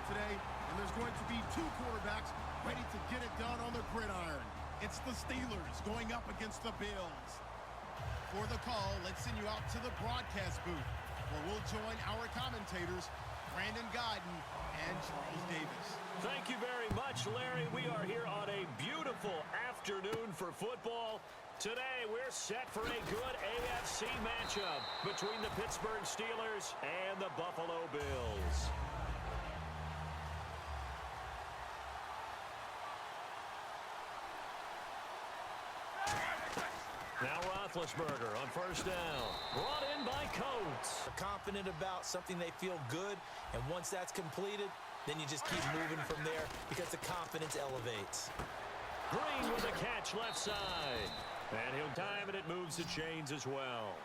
today, and there's going to be two quarterbacks ready to get it done on the gridiron. It's the Steelers going up against the Bills. For the call, let's send you out to the broadcast booth, where we'll join our commentators, Brandon Guyton and Charles Davis. Thank you very much, Larry. We are here on a beautiful afternoon for football. Today, we're set for a good AFC matchup between the Pittsburgh Steelers and the Buffalo Bills. Now Roethlisberger on first down. Brought in by Coates. They're confident about something they feel good, and once that's completed, then you just keep moving from there because the confidence elevates. Green with a catch left side. And he'll time it moves the chains as well.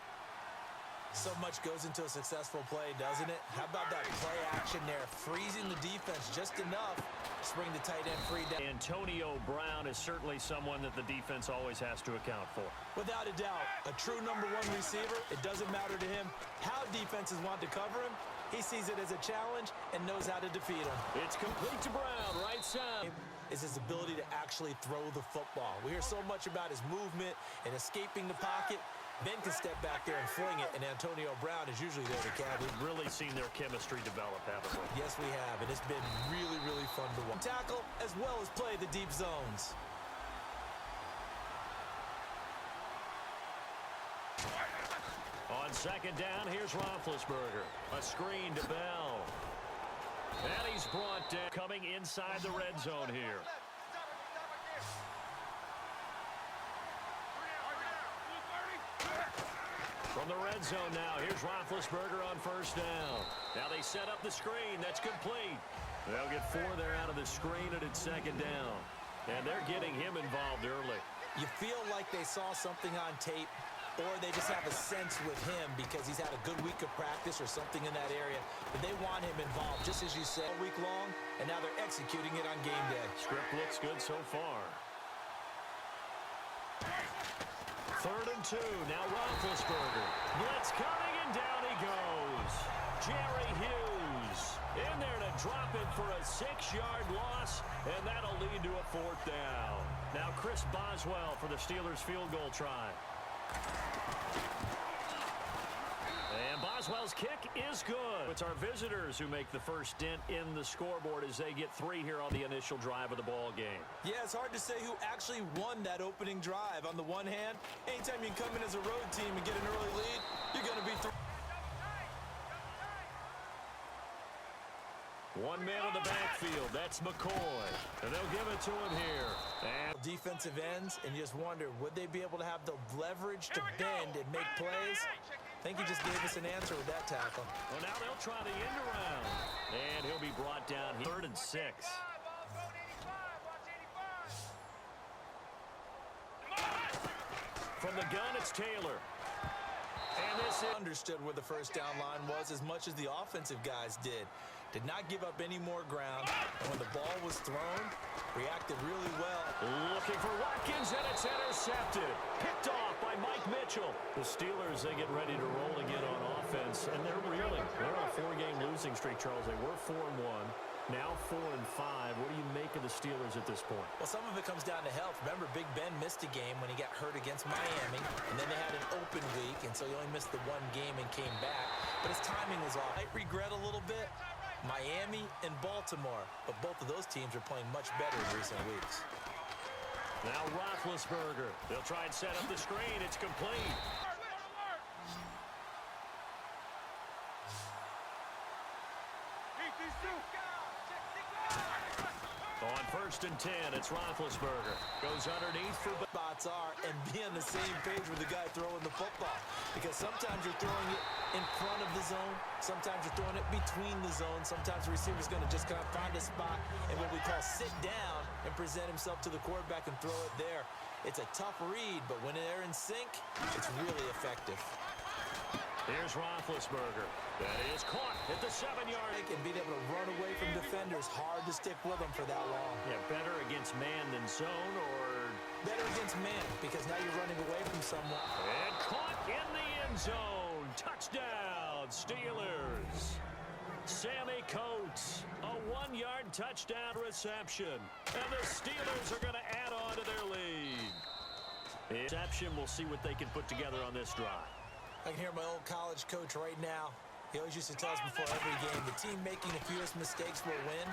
So much goes into a successful play, doesn't it? How about that play action there? Freezing the defense just enough to bring the tight end free down. Antonio Brown is certainly someone that the defense always has to account for. Without a doubt, a true #1 receiver. It doesn't matter to him how defenses want to cover him. He sees it as a challenge and knows how to defeat him. It's complete to Brown, right side. Is his ability to actually throw the football. We hear so much about his movement and escaping the pocket. Ben can step back there and fling it, and Antonio Brown is usually there to catch. We've really seen their chemistry develop, haven't we? Yes, we have, and it's been really, really fun to watch. Tackle as well as play the deep zones. On second down, here's Roethlisberger. A screen to Bell. And he's brought down, coming inside the red zone here. From the red zone now, here's Roethlisberger on first down. Now they set up the screen. That's complete. They'll get 4 there out of the screen, and it's second down. And they're getting him involved early. You feel like they saw something on tape, or they just have a sense with him because he's had a good week of practice or something in that area. But they want him involved, just as you said, all week long, and now they're executing it on game day. Script looks good so far. 3rd and 2. Now Roethlisberger. Blitz coming, and down he goes. Jerry Hughes in there to drop it for a 6-yard loss, and that'll lead to a 4th down. Now Chris Boswell for the Steelers field goal try. And Boswell's kick is good. It's our visitors who make the first dent in the scoreboard as they get 3 here on the initial drive of the ball game. Yeah, it's hard to say who actually won that opening drive. On the one hand, anytime you come in as a road team and get an early lead, you're going to be One man in the backfield. That's McCoy. And they'll give it to him here. And defensive ends, and you just wonder, would they be able to have the leverage to bend and make plays? I think he just gave us an answer with that tackle. Well, now they'll try the end around. And he'll be brought down here. 3rd and 6. From the gun, it's Taylor. And this is understood where the first down line was as much as the offensive guys did. Did not give up any more ground. And when the ball was thrown, reacted really well. Looking for Watkins, and it's intercepted. Picked off by Mike Mitchell. The Steelers, they get ready to roll again on offense, and they're reeling. They're on a 4-game losing streak, Charles. They were 4-1. Now 4-5. What do you make of the Steelers at this point? Well, some of it comes down to health. Remember, Big Ben missed a game when he got hurt against Miami, and then they had an open week, and so he only missed the 1 game and came back. But his timing was off. I regret a little bit Miami and Baltimore, but both of those teams are playing much better in recent weeks. Now Roethlisberger. They'll try and set up the screen. It's complete. On 1st and 10, it's Roethlisberger. Goes underneath for spots are, and be on the same page with the guy throwing the football. Because sometimes you're throwing it in front of the zone. Sometimes you're throwing it between the zones. Sometimes the receiver's going to just kind of find a spot and what we call sit down and present himself to the quarterback and throw it there. It's a tough read, but when they're in sync, it's really effective. Here's Roethlisberger. That is caught at the 7-yard. And being able to run away from defenders, hard to stick with them for that long. Yeah, better against man than zone, or better against man, because now you're running away from someone. And caught in the end zone. Touchdown, Steelers. Sammy Coates, a 1-yard touchdown reception. And the Steelers are going to add on to their lead. Reception, we'll see what they can put together on this drive. I can hear my old college coach right now. He always used to tell us before every game, the team making the fewest mistakes will win.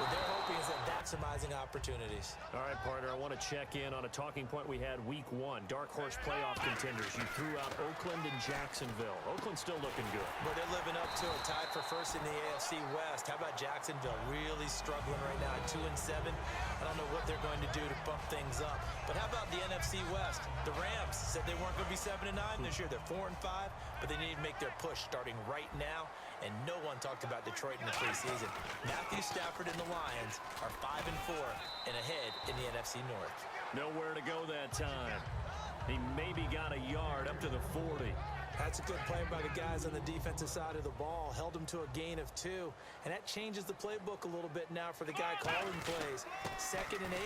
What they're hoping is that maximizing opportunities. All right, partner, I want to check in on a talking point we had week 1. Dark horse playoff contenders. You threw out Oakland and Jacksonville. Oakland's still looking good. But they're living up to it, tied for first in the AFC West. How about Jacksonville? Really struggling right now at 2-7. I don't know what they're going to do to bump things up. But how about the NFC West? The Rams said they weren't going to be 7-9 this year. They're 4-5, but they need to make their push starting right now. And no one talked about Detroit in the preseason. Matthew Stafford and the Lions are 5-4 and ahead in the NFC North. Nowhere to go that time. He maybe got a yard up to the 40. That's a good play by the guys on the defensive side of the ball. Held him to a gain of 2. And that changes the playbook a little bit now for the guy calling plays. 2nd and 8.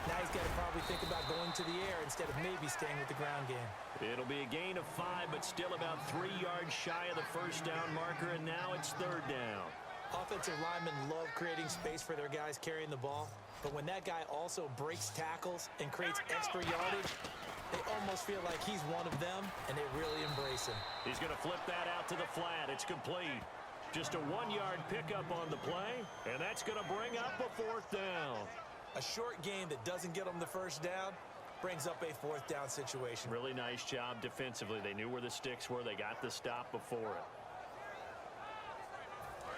Now he's got to probably think about going to the air instead of maybe staying with the ground game. It'll be a gain of 5, but still about 3 yards shy of the first down marker, and now it's 3rd down. Offensive linemen love creating space for their guys carrying the ball, but when that guy also breaks tackles and creates extra yardage, they almost feel like he's one of them, and they really embrace him. He's going to flip that out to the flat. It's complete. Just a 1-yard pickup on the play, and that's going to bring up a 4th down. A short game that doesn't get them the first down brings up a 4th down situation. Really nice job defensively. They knew where the sticks were. They got the stop before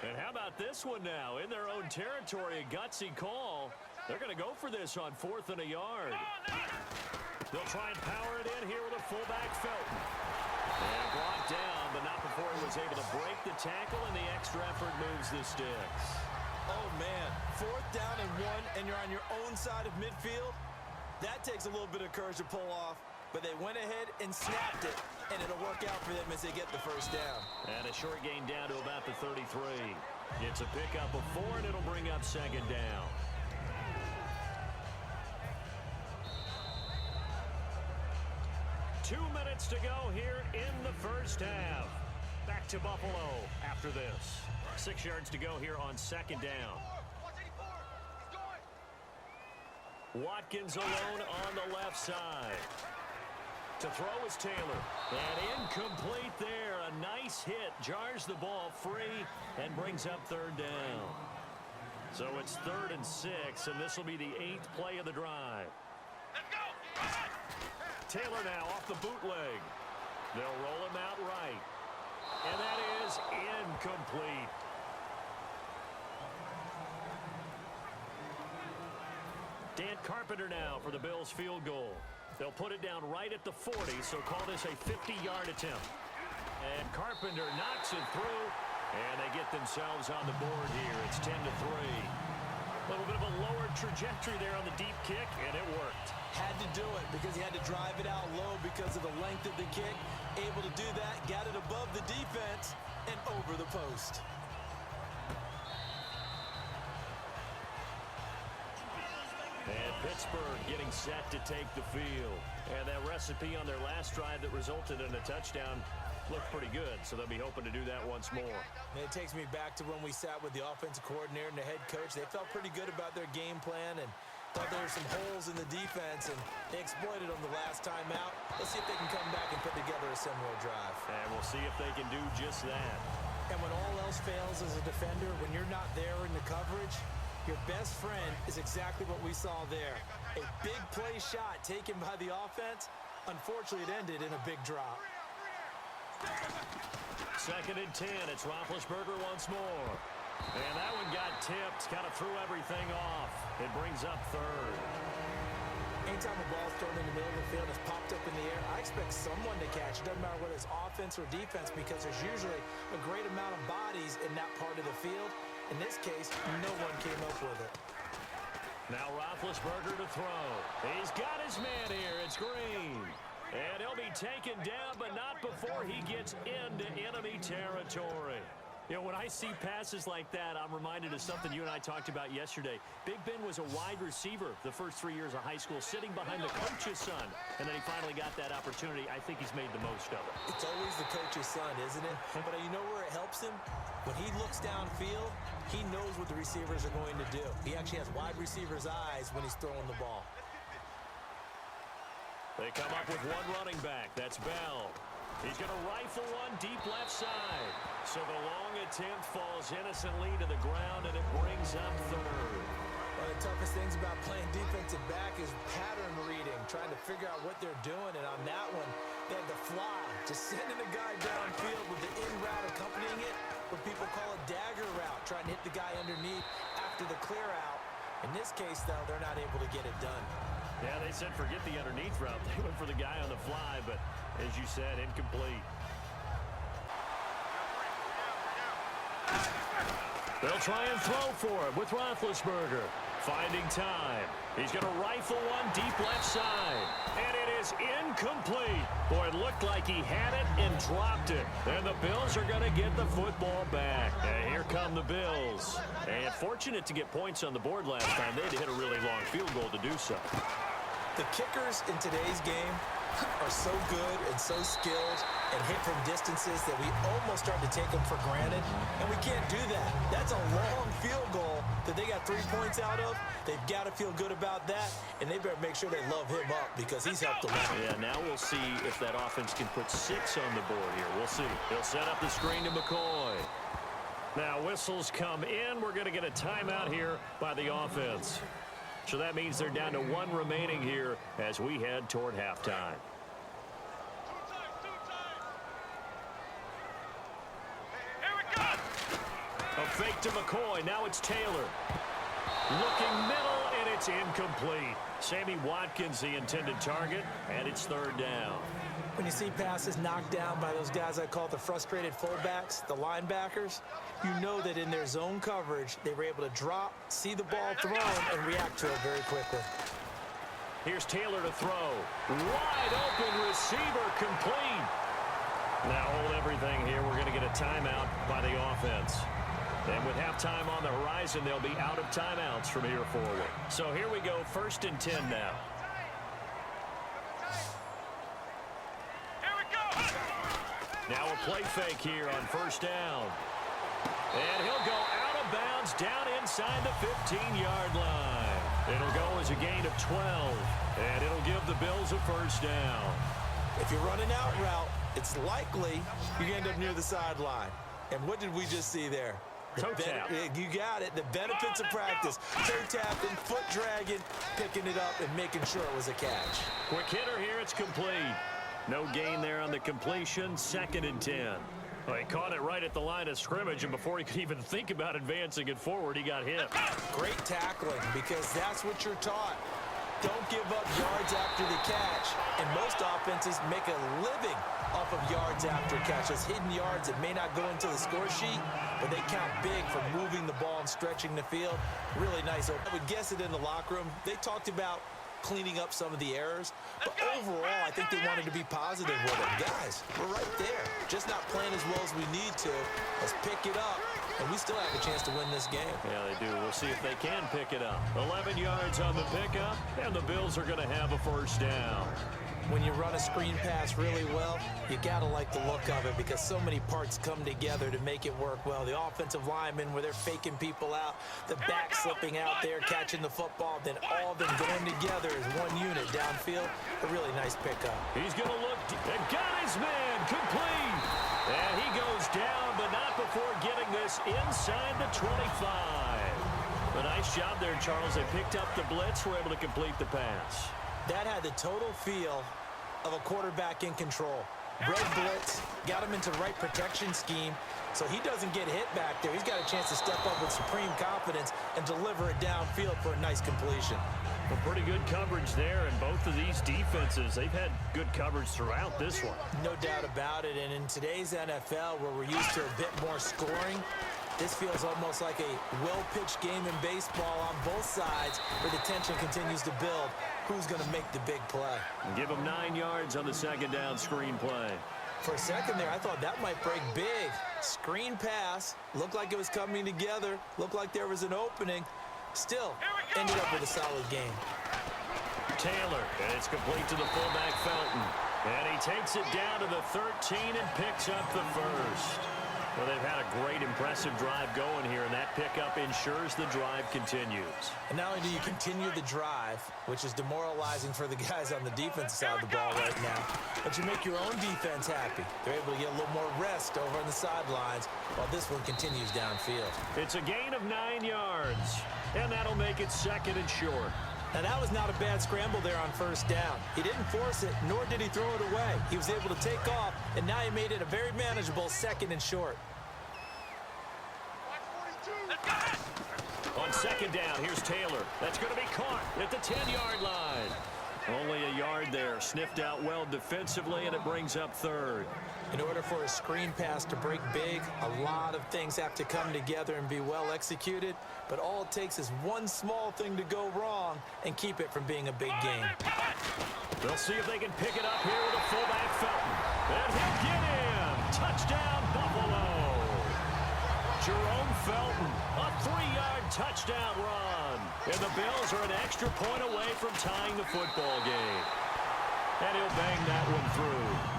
it. And how about this one now? In their own territory, a gutsy call. They're going to go for this on 4th and a yard. They'll try and power it in here with a fullback, Felton. And blocked down, but not before he was able to break the tackle, and the extra effort moves the sticks. Oh, man. 4th down and 1, and you're on your own side of midfield. That takes a little bit of courage to pull off, but they went ahead and snapped it, and it'll work out for them as they get the first down. And a short gain down to about the 33. It's a pickup of 4, and it'll bring up 2nd down. Two minutes to go here in the first half. Back to Buffalo after this. 6 yards to go here on 2nd down. Watkins alone on the left side. To throw is Taylor. And incomplete there. A nice hit. Jars the ball free and brings up 3rd down. So it's 3rd and 6, and this will be the 8th play of the drive. Taylor now off the bootleg. They'll roll him out right. And that is incomplete. Dan Carpenter now for the Bills field goal. They'll put it down right at the 40, so call this a 50-yard attempt. And Carpenter knocks it through, and they get themselves on the board here. It's 10-3. A little bit of a lower trajectory there on the deep kick, and it worked. Had to do it because he had to drive it out low because of the length of the kick. Able to do that, got it above the defense and over the post. And Pittsburgh getting set to take the field. And that recipe on their last drive that resulted in a touchdown looked pretty good, so they'll be hoping to do that once more. And it takes me back to when we sat with the offensive coordinator and the head coach. They felt pretty good about their game plan and thought there were some holes in the defense, and they exploited them the last time out. Let's see if they can come back and put together a similar drive. And we'll see if they can do just that. And when all else fails as a defender, when you're not there in the coverage, your best friend is exactly what we saw there. A big play shot taken by the offense. Unfortunately, it ended in a big drop. 2nd and 10. It's Roethlisberger once more. And that one got tipped. Kind of threw everything off. It brings up 3rd. Anytime a ball's thrown in the middle of the field, it's popped up in the air, I expect someone to catch. It doesn't matter whether it's offense or defense because there's usually a great amount of bodies in that part of the field. In this case, no one came up with it. Now Roethlisberger to throw. He's got his man here. It's Green. And he'll be taken down, but not before he gets into enemy territory. You know, when I see passes like that, I'm reminded of something you and I talked about yesterday. Big Ben was a wide receiver the first 3 years of high school, sitting behind the coach's son. And then he finally got that opportunity. I think he's made the most of it. It's always the coach's son, isn't it? But you know where it helps him? When he looks downfield, he knows what the receivers are going to do. He actually has wide receivers' eyes when he's throwing the ball. They come up with one running back. That's Bell. He's going to rifle one deep left side. So the long attempt falls innocently to the ground, and it brings up third. One of the toughest things about playing defensive back is pattern reading, trying to figure out what they're doing. And on that one, they had the fly, just sending a guy downfield with the in route accompanying it, what people call a dagger route, trying to hit the guy underneath after the clear out. In this case, though, they're not able to get it done. Yeah, they said forget the underneath route. They went for the guy on the fly, but as you said, incomplete. They'll try and throw for it with Roethlisberger. Finding time. He's going to rifle one deep left side. And it is incomplete. Boy, it looked like he had it and dropped it. And the Bills are going to get the football back. And here come the Bills. And fortunate to get points on the board last time. They had to hit a really long field goal to do so. The kickers in today's game are so good and so skilled and hit from distances that we almost start to take them for granted, and we can't do that. That's a long field goal that they got 3 points out of. They've got to feel good about that, and they better make sure they love him up because he's helped them out. Yeah, now we'll see if that offense can put 6 on the board here. We'll see. He'll set up the screen to McCoy. Now whistles come in. We're going to get a timeout here by the offense. So that means they're down to 1 remaining here as we head toward halftime. A fake to McCoy. Now it's Taylor. Looking middle, and it's incomplete. Sammy Watkins, the intended target, and it's 3rd down. When you see passes knocked down by those guys I call the frustrated fullbacks, the linebackers, you know that in their zone coverage, they were able to drop, see the ball thrown, and react to it very quickly. Here's Taylor to throw. Wide open receiver, complete. Now hold everything here. We're going to get a timeout by the offense. And with halftime on the horizon, they'll be out of timeouts from here forward. So here we go, 1st and 10 now. Now a play fake here on 1st down. And he'll go out of bounds down inside the 15-yard line. It'll go as a gain of 12. And it'll give the Bills a 1st down. If you run an out route, it's likely you end up near the sideline. And what did we just see there? Toe tap. You got it. The benefits of practice. Toe tapping, foot dragging, picking it up, and making sure it was a catch. Quick hitter here. It's complete. No gain there on the completion. 2nd and 10. Well, he caught it right at the line of scrimmage, and before he could even think about advancing it forward, he got hit. Great tackling, because that's what you're taught. Don't give up yards after the catch. And most offenses make a living off of yards after catches. Hidden yards that may not go into the score sheet, but they count big for moving the ball and stretching the field. Really nice. I would guess it in the locker room. They talked about cleaning up some of the errors, but overall, I think they wanted to be positive with it. Guys, we're right there. Just not playing as well as we need to. Let's pick it up, and we still have a chance to win this game. Yeah, they do. We'll see if they can pick it up. 11 yards on the pickup, and the Bills are going to have a 1st down. When you run a screen pass really well, you got to like the look of it because so many parts come together to make it work well. The offensive linemen, where they're faking people out, the back slipping out there, catching the football, then all of them going together as one unit downfield. A really nice pickup. He's going to look and got his man complete. And he goes down, but not before getting this inside the 25. A nice job there, Charles. They picked up the blitz, were able to complete the pass. That had the total feel of a quarterback in control. Red blitz, got him into the right protection scheme, so he doesn't get hit back there. He's got a chance to step up with supreme confidence and deliver it downfield for a nice completion. Well, pretty good coverage there, and both of these defenses, they've had good coverage throughout this one. No doubt about it, and in today's NFL, where we're used to a bit more scoring, this feels almost like a well-pitched game in baseball on both sides where the tension continues to build. Who's going to make the big play? Give him 9 yards on the 2nd down screen play. For a second there, I thought that might break big. Screen pass. Looked like it was coming together. Looked like there was an opening. Still, ended up with a solid game. Taylor, and it's complete to the fullback Felton. And he takes it down to the 13 and picks up the first. Well, they've had a great, impressive drive going here, and that pickup ensures the drive continues. And not only do you continue the drive, which is demoralizing for the guys on the defensive side of the ball right now, but you make your own defense happy. They're able to get a little more rest over on the sidelines while this one continues downfield. It's a gain of 9 yards, and that'll make it 2nd and short. Now, that was not a bad scramble there on first down. He didn't force it, nor did he throw it away. He was able to take off, and now he made it a very manageable 2nd and short. On 2nd down, here's Taylor. That's going to be caught at the 10-yard line. Only a yard there. Sniffed out well defensively, and it brings up 3rd. In order for a screen pass to break big, a lot of things have to come together and be well executed. But all it takes is one small thing to go wrong and keep it from being a big game. They'll see if they can pick it up here with a fullback Felton. And he'll get in. Touchdown, Buffalo. Jerome Felton, a 3-yard touchdown run. And the Bills are an extra point away from tying the football game. And he'll bang that one through.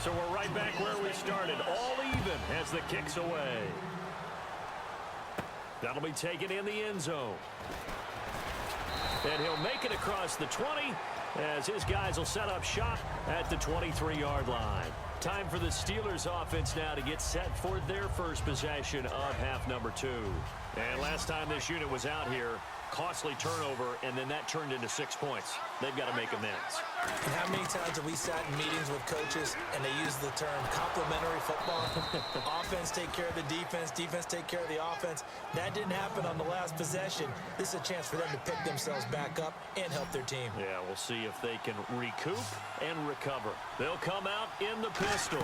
So we're right back where we started, all even as the kick's away. That'll be taken in the end zone. And he'll make it across the 20 as his guys will set up shop at the 23-yard line. Time for the Steelers offense now to get set for their first possession of half number 2. And last time this unit was out here, costly turnover, and then that turned into 6 points. They've got to make amends. And how many times have we sat in meetings with coaches and they use the term complementary football? Offense take care of the defense, defense take care of the offense. That didn't happen on the last possession. This is a chance for them to pick themselves back up and help their team. Yeah, we'll see if they can recoup and recover. They'll come out in the pistol.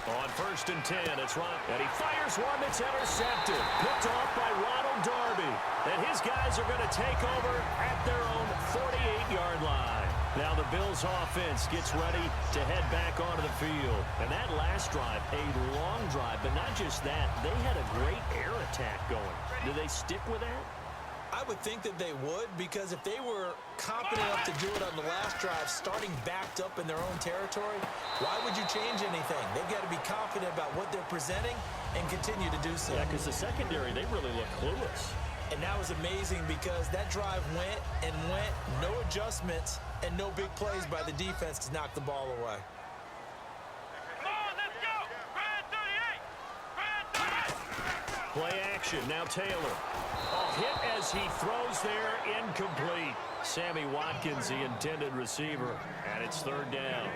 On 1st and 10, it's Ron, and he fires one that's intercepted. Picked off by Ronald Darby. And his guys are going to take over at their own 48-yard line. Now the Bills' offense gets ready to head back onto the field. And that last drive, a long drive, but not just that. They had a great air attack going. Do they stick with that? I would think that they would, because if they were competent enough to do it on the last drive, starting backed up in their own territory, why would you change anything? They've got to be confident about what they're presenting and continue to do so. Yeah, because the secondary, they really look clueless. And that was amazing because that drive went and went, no adjustments, and no big plays by the defense to knock the ball away. Come on, let's go! Brad 38! Brad 38! Play action, now Taylor. A hit as he throws there, incomplete. Sammy Watkins, the intended receiver, and it's 3rd down.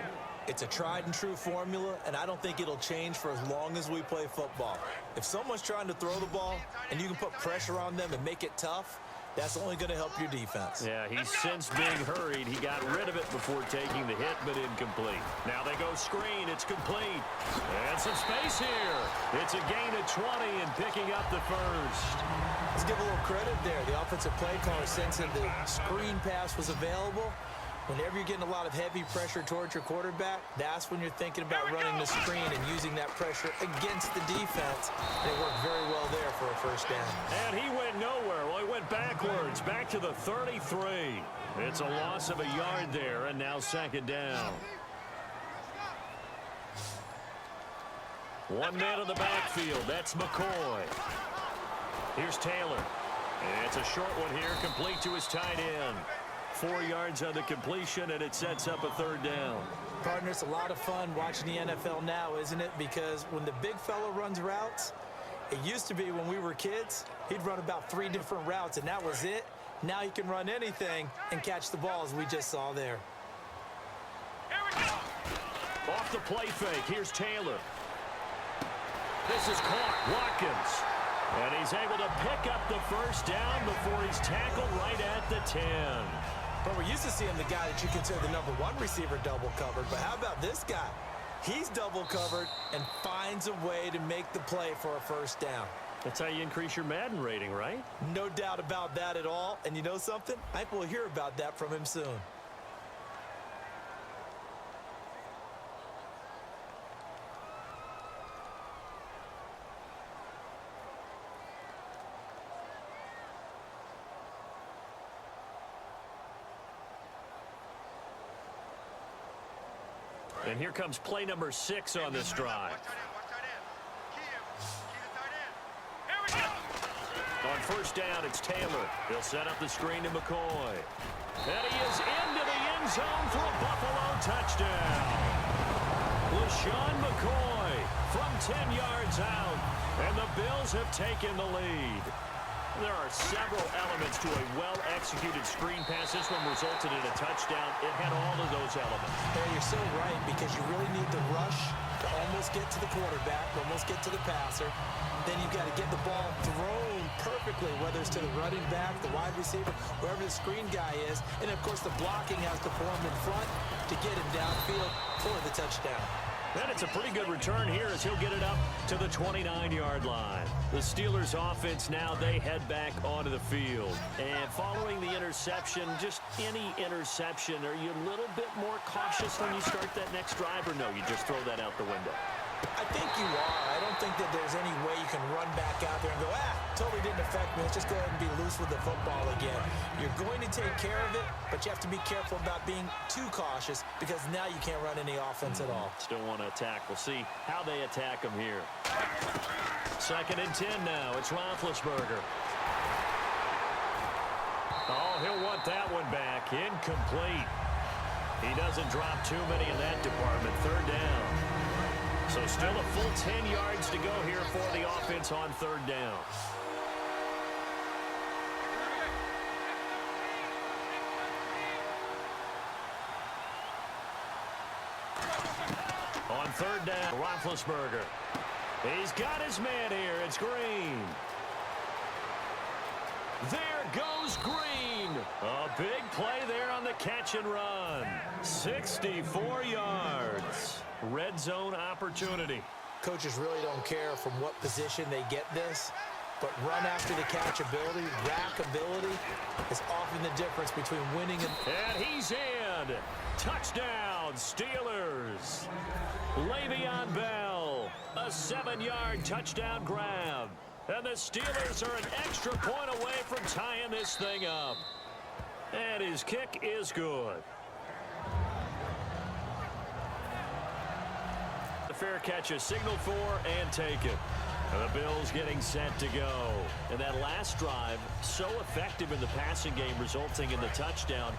It's a tried and true formula, and I don't think it'll change for as long as we play football. If someone's trying to throw the ball and you can put pressure on them and make it tough, that's only going to help your defense. Yeah, he's since being hurried. He got rid of it before taking the hit, but incomplete. Now they go screen. It's complete. And some space here. It's a gain of 20 and picking up the first. Let's give a little credit there. The offensive play caller sensing the screen pass was available. Whenever you're getting a lot of heavy pressure towards your quarterback, that's when you're thinking about running the screen and using that pressure against the defense. And it worked very well there for a first down. And he went nowhere. Well, he went backwards, back to the 33. It's a loss of a yard there, and now 2nd down. One man in the backfield. That's McCoy. Here's Taylor. And it's a short one here, complete to his tight end. 4 yards on the completion, and it sets up a 3rd down. Partner, it's a lot of fun watching the NFL now, isn't it? Because when the big fella runs routes, it used to be when we were kids, he'd run about 3 different routes, and that was it. Now he can run anything and catch the ball, as we just saw there. Here we go! Off the play fake, here's Taylor. This is caught, Watkins. And he's able to pick up the first down before he's tackled right at the 10. But we're used to seeing the guy that you consider the #1 receiver double covered. But how about this guy? He's double covered and finds a way to make the play for a first down. That's how you increase your Madden rating, right? No doubt about that at all. And you know something? I think we'll hear about that from him soon. And here comes play number 6 on this drive. On first down, it's Taylor. He'll set up the screen to McCoy. And he is into the end zone for a Buffalo touchdown. LaShawn McCoy from 10 yards out. And the Bills have taken the lead. There are several elements to a well-executed screen pass. This one resulted in a touchdown. It had all of those elements. Yeah, you're so right, because you really need the rush to almost get to the quarterback, almost get to the passer. Then you've got to get the ball thrown perfectly, whether it's to the running back, the wide receiver, wherever the screen guy is. And, of course, the blocking has to form in front to get him downfield for the touchdown. And it's a pretty good return here as he'll get it up to the 29-yard line. The Steelers offense now, they head back onto the field. And following the interception, just any interception, are you a little bit more cautious when you start that next drive, or no, you just throw that out the window? I think you are. I don't think that there's any way you can run back out there and go, totally didn't affect me. Let's just go ahead and be loose with the football again. You're going to take care of it, but you have to be careful about being too cautious, because now you can't run any offense at all. Still want to attack. We'll see how they attack him here. 2nd and 10 now. It's Roethlisberger. Oh, he'll want that one back. Incomplete. He doesn't drop too many in that department. 3rd down. So still a full 10 yards to go here for the offense on 3rd down. On 3rd down, Roethlisberger. He's got his man here. It's Green. There goes Green. A big play there on the catch and run. 64 yards. Red zone opportunity. Coaches really don't care from what position they get this, but run after the catch ability, rack ability is often the difference between winning and he's in. Touchdown, Steelers. Le'Veon Bell, a 7-yard touchdown grab. And the Steelers are an extra point away from tying this thing up. And his kick is good. The fair catch is signaled for and taken. And the Bills getting set to go. And that last drive, so effective in the passing game, resulting in the touchdown.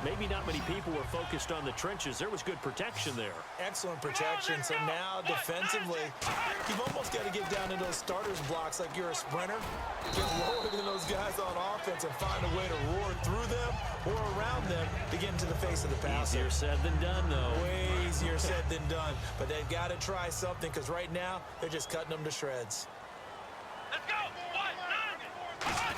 Maybe not many people were focused on the trenches. There was good protection there. Excellent protection. So now defensively, you've almost got to get down into those starters blocks like you're a sprinter. Get lower than those guys on offense and find a way to roar through them or around them to get into the face of the passer. Easier said than done, though. Way easier said than done. But they've got to try something, because right now they're just cutting them to shreds. Let's go. 1, 9, 1.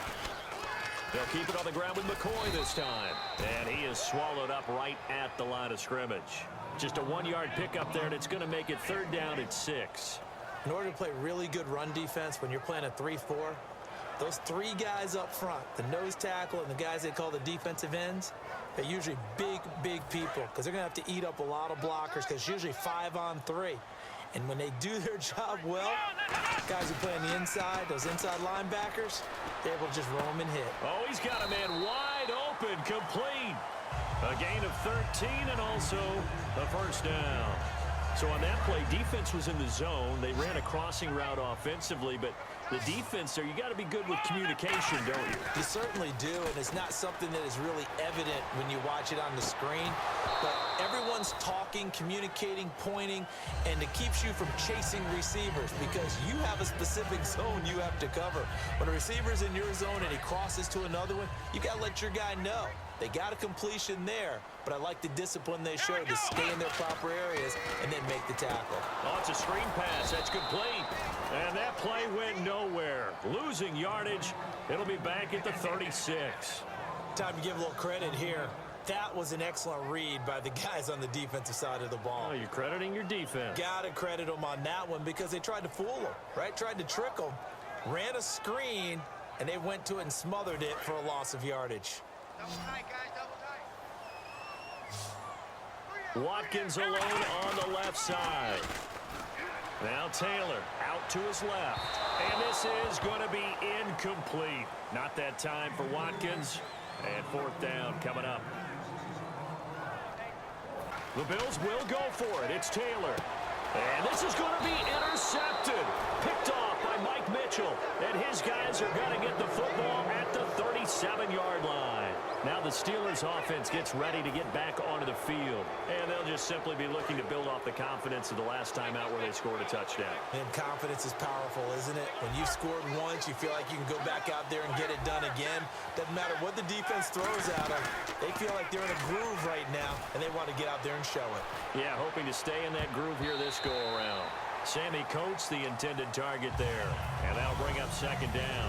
They'll keep it on the ground with McCoy this time. And he is swallowed up right at the line of scrimmage. Just a 1-yard pickup there, and it's going to make it 3rd down at 6. In order to play really good run defense when you're playing a 3-4, those 3 guys up front, the nose tackle and the guys they call the defensive ends, they're usually big, big people, because they're going to have to eat up a lot of blockers, because it's usually 5 on 3. And when they do their job well, guys who play on the inside, those inside linebackers, they're able to just roam and hit. Oh, he's got a man wide open, complete. A gain of 13 and also a first down. So on that play, defense was in the zone. They ran a crossing route offensively, but the defense there, you got to be good with communication, don't you? You certainly do, and it's not something that is really evident when you watch it on the screen. But everyone's talking, communicating, pointing, and it keeps you from chasing receivers, because you have a specific zone you have to cover. When a receiver's in your zone and he crosses to another one, you got to let your guy know. They got a completion there, but I like the discipline they showed to stay in their proper areas and then make the tackle. Oh, it's a screen pass. That's complete. And that play went nowhere. Losing yardage. It'll be back at the 36. Time to give a little credit here. That was an excellent read by the guys on the defensive side of the ball. Oh, you're crediting your defense. Got to credit them on that one because they tried to fool them, right? Tried to trick them, ran a screen, and they went to it and smothered it for a loss of yardage. Double tight, guys, double tight. Watkins alone on the left side. Now Taylor out to his left. And this is going to be incomplete. Not that time for Watkins. And fourth down coming up. The Bills will go for it. It's Taylor. And this is going to be intercepted. Picked off by Mike Mitchell. And his guys are going to get the football at the 37-yard line. Now the Steelers offense gets ready to get back onto the field. And they'll just simply be looking to build off the confidence of the last time out where they scored a touchdown. And confidence is powerful, isn't it? When you've scored once, you feel like you can go back out there and get it done again. Doesn't matter what the defense throws at them. They feel like they're in a groove right now, and they want to get out there and show it. Yeah, hoping to stay in that groove here this go-around. Sammy Coates, the intended target there. And that'll bring up second down.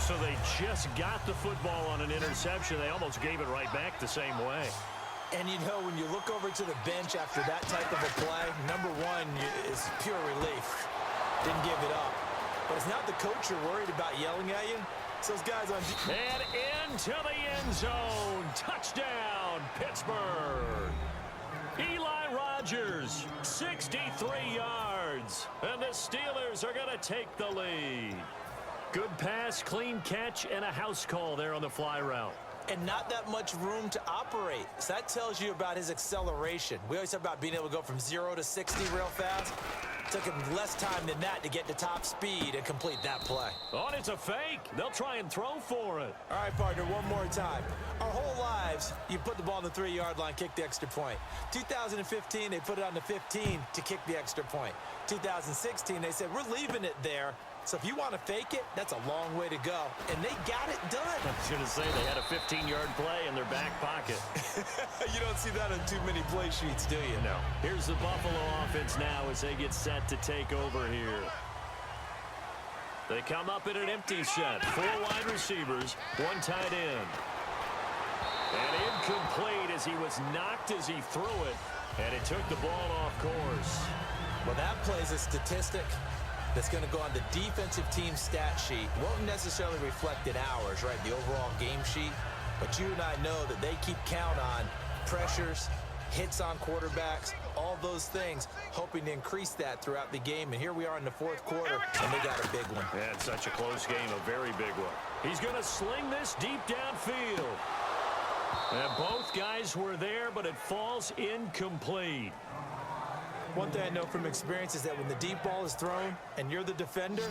So they just got the football on an interception. They almost gave it right back the same way. And, you know, when you look over to the bench after that type of a play, number one is pure relief. Didn't give it up. But it's not the coach you're worried about yelling at you. It's those guys on and into the end zone. Touchdown, Pittsburgh. Eli Rogers, 63 yards. And the Steelers are going to take the lead. Good pass, clean catch, and a house call there on the fly route. And not that much room to operate. So that tells you about his acceleration. We always talk about being able to go from 0 to 60 real fast. It took him less time than that to get to top speed and complete that play. Oh, and it's a fake. They'll try and throw for it. All right, partner, one more time. Our whole lives, you put the ball on the 3-yard line, kick the extra point. 2015, they put it on the 15 to kick the extra point. 2016, they said, we're leaving it there. So if you want to fake it, that's a long way to go. And they got it done. I was going to say they had a 15-yard play in their back pocket. You don't see that on too many play sheets, do you? No. Here's the Buffalo offense now as they get set to take over here. They come up in an empty set. 4 wide receivers, 1 tight end. And incomplete as he was knocked as he threw it. And it took the ball off course. Well, that plays a statistic that's going to go on the defensive team stat sheet. Won't necessarily reflect in ours, right, the overall game sheet. But you and I know that they keep count on pressures, hits on quarterbacks, all those things, hoping to increase that throughout the game. And here we are in the fourth quarter, and they got a big one. Yeah, it's such a close game, a very big one. He's going to sling this deep downfield. And both guys were there, but it falls incomplete. One thing I know from experience is that when the deep ball is thrown and you're the defender,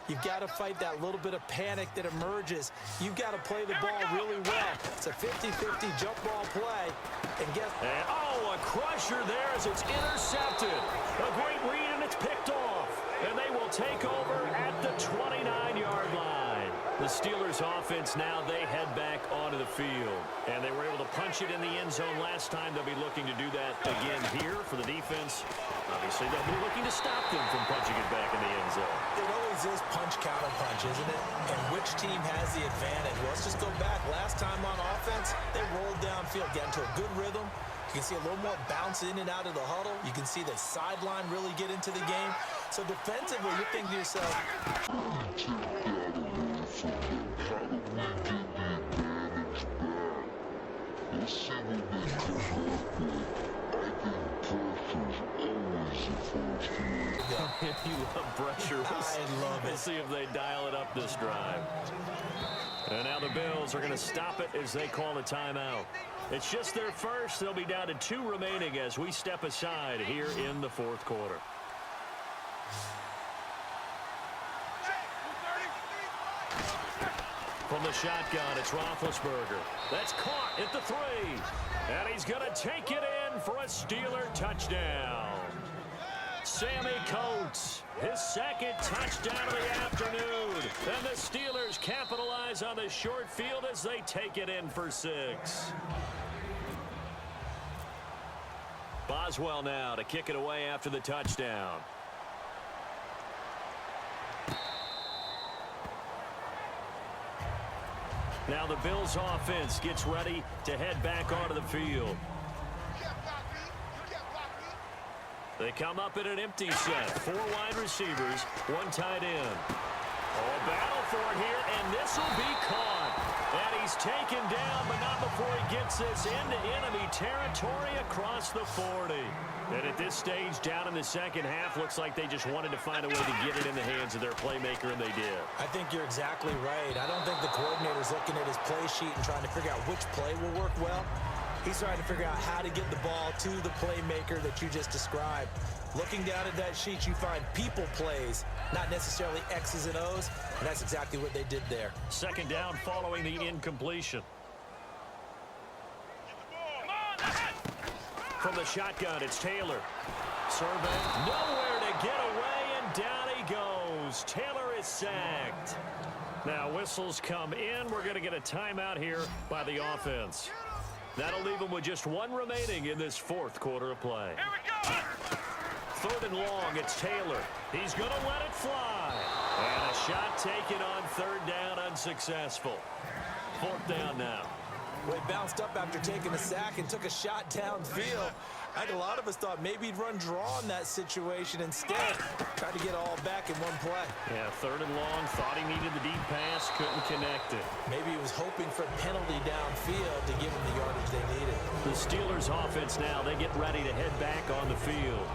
you've got to fight that little bit of panic that emerges. You've got to play the ball really well. It's a 50-50 jump ball play. And a crusher there as it's intercepted. A great read, and it's picked off. And they will take over at the 29-yard line. The Steelers offense now, they head back onto the field. And they were able to punch it in the end zone last time. They'll be looking to do that again here for the defense. Obviously, they'll be looking to stop them from punching it back in the end zone. It always is punch-counter-punch, isn't it? And which team has the advantage? Well, let's just go back. Last time on offense, they rolled downfield, got into a good rhythm. You can see a little more bounce in and out of the huddle. You can see the sideline really get into the game. So defensively, you think to yourself, You love pressure. I love it. We'll see if they dial it up this drive. And now the Bills are going to stop it as they call a timeout. It's just their first. They'll be down to 2 remaining as we step aside here in the fourth quarter. From the shotgun, it's Roethlisberger. That's caught at the 3. And he's going to take it in for a Steeler touchdown. Sammy Coates, his second touchdown of the afternoon. And the Steelers capitalize on the short field as they take it in for 6. Boswell now to kick it away after the touchdown. Now the Bills offense gets ready to head back onto the field. They come up in an empty set. 4 wide receivers, 1 tight end. Oh, a battle for it here, and this will be caught. And he's taken down, but not before he gets this into enemy territory across the 40. And at this stage, down in the second half, looks like they just wanted to find a way to get it in the hands of their playmaker, and they did. I think you're exactly right. I don't think the coordinator's looking at his play sheet and trying to figure out which play will work well. He's trying to figure out how to get the ball to the playmaker that you just described. Looking down at that sheet, you find people plays, not necessarily X's and O's, and that's exactly what they did there. Second down following the incompletion. From the shotgun, it's Taylor. Survey, nowhere to get away, and down he goes. Taylor is sacked. Now whistles come in. We're going to get a timeout here by the offense. That'll leave them with just 1 remaining in this 4th quarter of play. Here we go. 3rd and long, it's Taylor. He's going to let it fly. And a shot taken on 3rd down, unsuccessful. 4th down now. Well, he bounced up after taking a sack and took a shot downfield. I think a lot of us thought maybe he'd run draw in that situation. Instead, tried to get it all back in one play. Yeah, 3rd and long, thought he needed the deep pass, couldn't connect it. Maybe he was hoping for a penalty downfield to give him the yardage they needed. The Steelers offense now, they get ready to head back on the field.